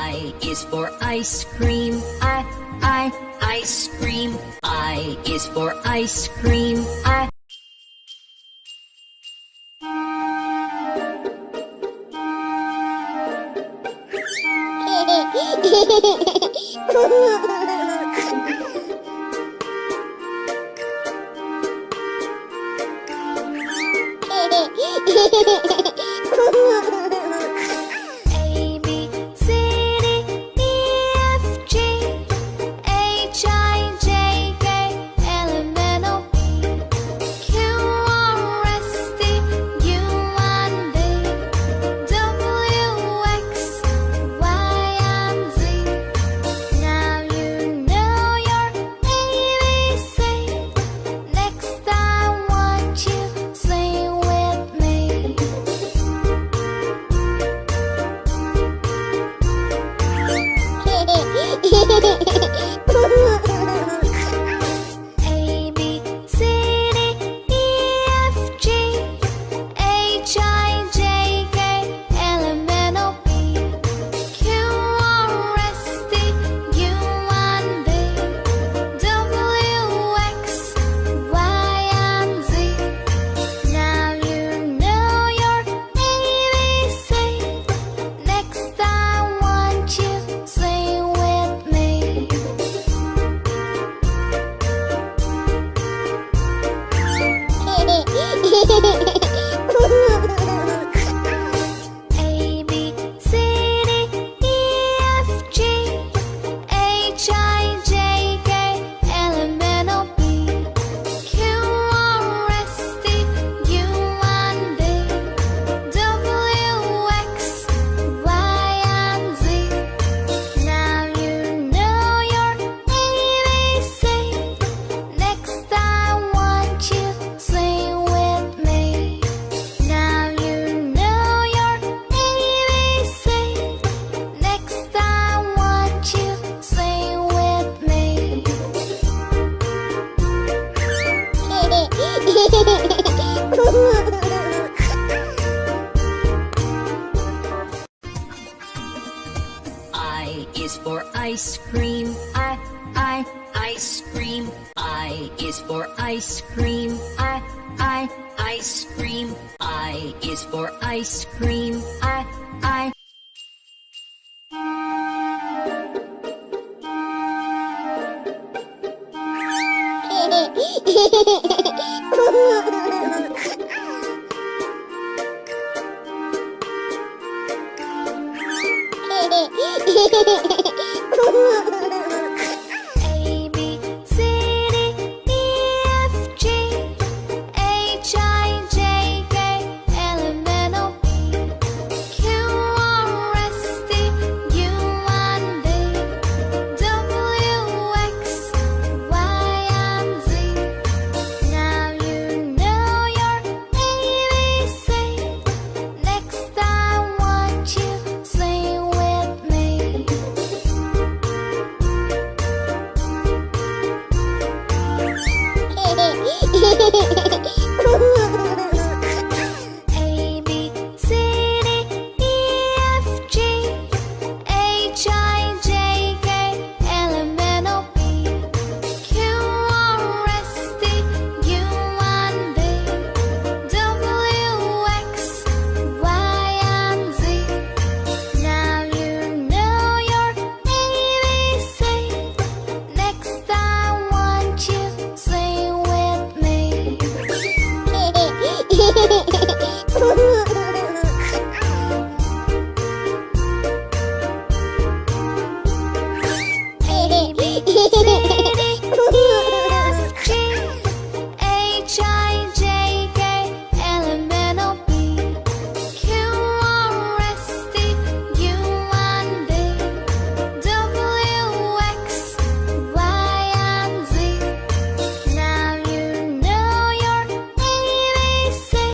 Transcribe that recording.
I is for ice cream. Ice cream. I is for ice cream. A, B, C, D, E, F, G, H, I, J, K, L, M, N, O, P, Q, R, S, T, U, and V, W, X, Y, and Z. Now you know your ABC. Next I want you to sing with me. A, B, C, D, E, F, G, H, I, J, K, L, M, N, O, P, Q, R, S, T, U, and V, W, X, Y, and Z. Now you know your ABC. Next I want you to sing with me. A, B, C, D, E, F, G, H, I, J, K, L, M, N, O, P, Q, R, S, T, U, and V, W, X, Y, and Z. Now you know your ABC. Next I want you to sing with me. Now you know your ABC. Next I want you to sing with me. I is for ice cream. Ice cream. I is for ice cream. Ice cream. I is for ice cream. I